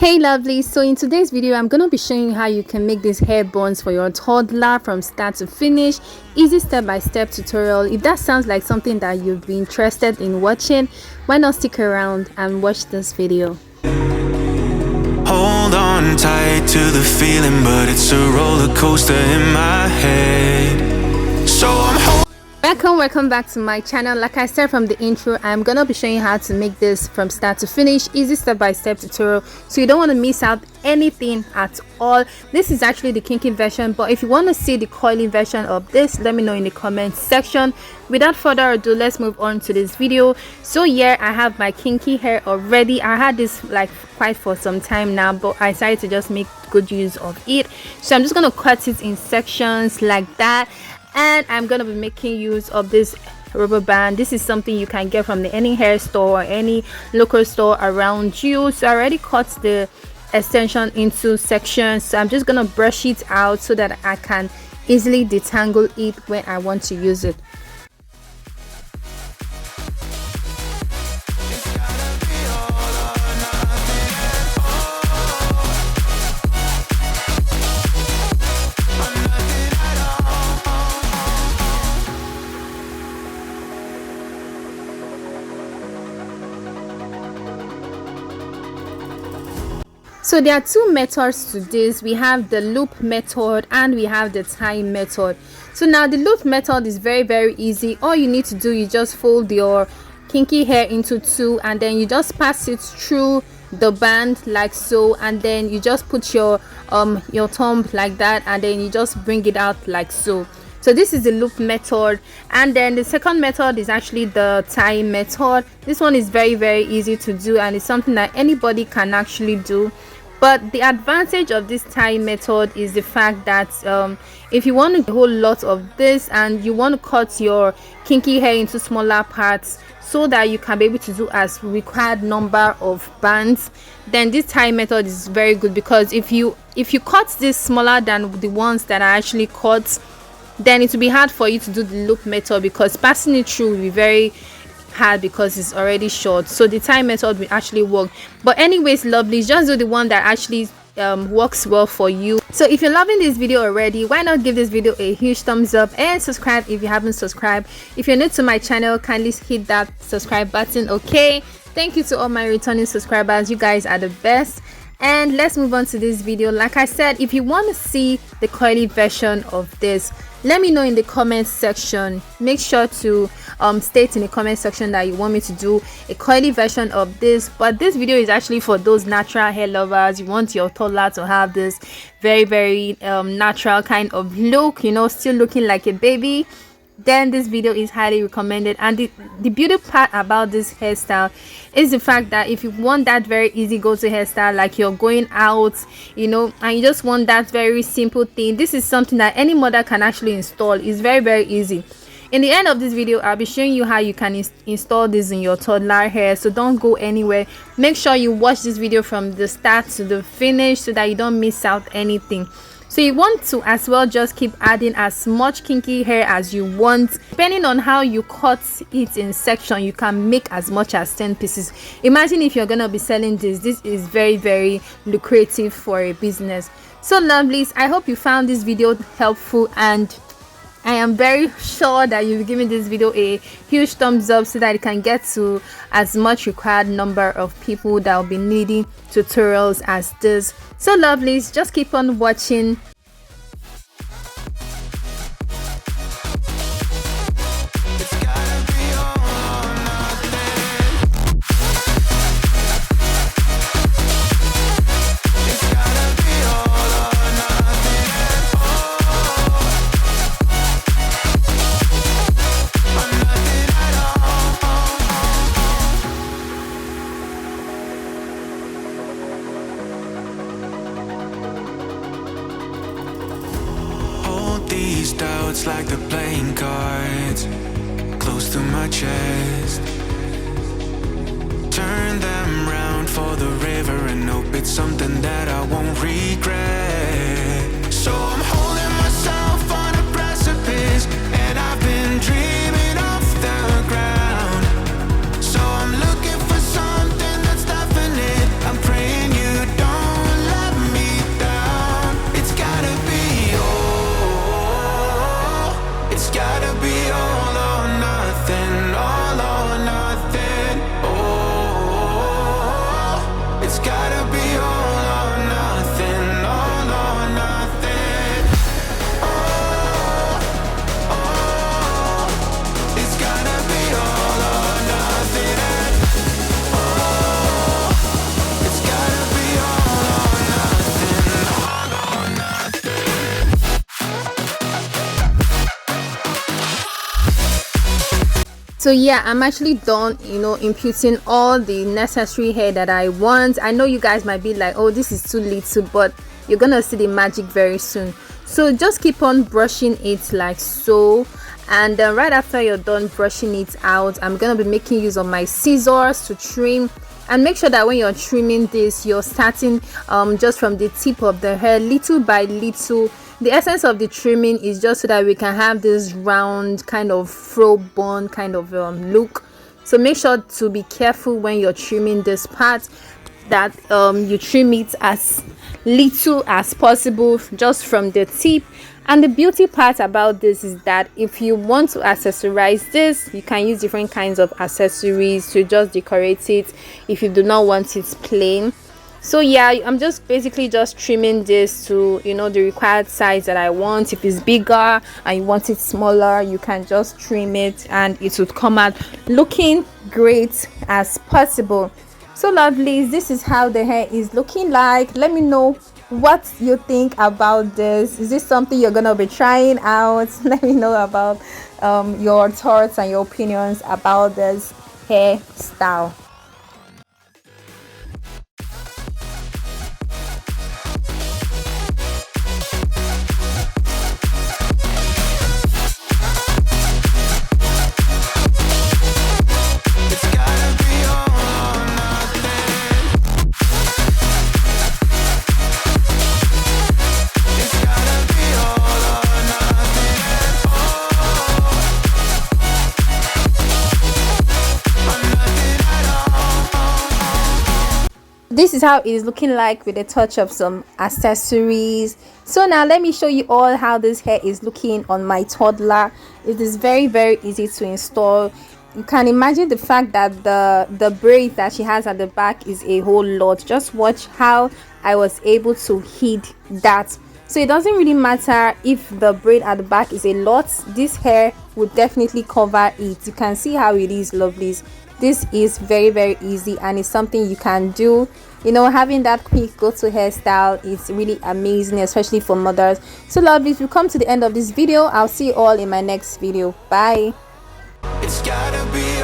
Hey lovely, so in today's video I'm gonna be showing you how you can make these hair buns for your toddler from start to finish. Easy step-by-step tutorial. If that sounds like something that you'd be interested in watching, why not stick around and watch this video. Hold on tight to the feeling, but it's a roller coaster in my head. So Welcome back to my channel. Like I said from the intro, I'm gonna be showing you how to make this from start to finish. Easy step-by-step tutorial, so you don't want to miss out anything at all. This is actually the kinky version, but if you want to see the coily version of this, let me know in the comment section. Without further ado, let's move on to this video. So yeah, I have my kinky hair already. I had this like quite for some time now, but I decided to just make good use of it. So I'm just gonna cut it in sections like that, and I'm gonna be making use of this rubber band. This is something you can get from any hair store or any local store around you. So I already cut the extension into sections, so I'm just gonna brush it out so that I can easily detangle it when I want to use it. So there are two methods to this. We have the loop method and we have the tie method. So now the loop method is very easy. All you need to do is just fold your kinky hair into two, and then you just pass it through the band like so, and then you just put your thumb like that, and then you just bring it out like so. So this is the loop method, and then the second method is actually the tie method. This one is very easy to do, and it's something that anybody can actually do. But the advantage of this tie method is the fact that if you want a whole lot of this and you want to cut your kinky hair into smaller parts so that you can be able to do as required number of bands, then this tie method is very good, because if you cut this smaller than the ones that are actually cut, then it will be hard for you to do the loop method, because passing it through will be very hard because it's already short. So the tie method will actually work. But anyways lovelies, just do the one that actually works well for you. So if you're loving this video already, why not give this video a huge thumbs up and subscribe if you haven't subscribed. If you're new to my channel, kindly hit that subscribe button. Okay, thank you to all my returning subscribers. You guys are the best. And let's move on to this video. Like I said, if you want to see the coily version of this, let me know in the comment section. Make sure to state in the comment section that you want me to do a coily version of this. But this video is actually for those natural hair lovers. You want your toddler to have this very natural kind of look, you know, still looking like a baby, then this video is highly recommended. And the beauty part about this hairstyle is the fact that if you want that very easy go-to hairstyle, like you're going out, you know, and you just want that very simple thing, this is something that any mother can actually install. It's very easy. In the end of this video, I'll be showing you how you can install this in your toddler hair, so don't go anywhere. Make sure you watch this video from the start to the finish so that you don't miss out anything. So you want to as well just keep adding as much kinky hair as you want. Depending on how you cut it in section, you can make as much as 10 pieces. Imagine if you're gonna be selling this is very lucrative for a business. So lovelies, I hope you found this video helpful, and I am very sure that you'll be giving this video a huge thumbs up so that it can get to as much required number of people that will be needing tutorials as this. So lovelies, just keep on watching. these doubts like the playing cards close to my chest. Turn them round for the river and hope it's something that I won't regret. So I'm holding myself on a precipice, and I've been dreaming off the ground. So I'm looking for something that's definite. I'm praying you don't it's gotta be all or nothing, all or nothing. It's gotta be all or nothing. It's gotta be all or nothing, all or nothing. So yeah, I'm actually done, imputing all the necessary hair that I want. I know you guys might be like, oh, this is too little, but you're gonna see the magic very soon. So just keep on brushing it like so, and then right after you're done brushing it out, I'm gonna be making use of my scissors to trim. And make sure that when you're trimming this, you're starting just from the tip of the hair, little by little. The essence of the trimming is just so that we can have this round kind of fro bun kind of look. So make sure to be careful when you're trimming this part, that you trim it as little as possible just from the tip. And the beauty part about this is that if you want to accessorize this, you can use different kinds of accessories to just decorate it if you do not want it plain. So yeah, I'm just basically just trimming this to the required size that I want. If it's bigger and you want it smaller, you can just trim it and it would come out looking great as possible. So lovelies, this is how the hair is looking like. Let me know what you think about this. Is this something you're gonna be trying out? Let me know about your thoughts and your opinions about this hairstyle. It's gotta be all or nothing. It's gotta be all or nothing. Or nothing at all. This is how it is looking like with a touch of some accessories. So now let me show you all how this hair is looking on my toddler. It is very, very easy to install. You can imagine the fact that the braid that she has at the back is a whole lot. Just watch how I was able to hide that. So it doesn't really matter if the braid at the back is a lot. This hair would definitely cover it. You can see how it is, lovelies. This is very, very easy and it's something you can do. Having that quick go-to hairstyle is really amazing, especially for mothers. So lovelies, we've come to the end of this video. I'll see you all in my next video. Bye. It's gotta be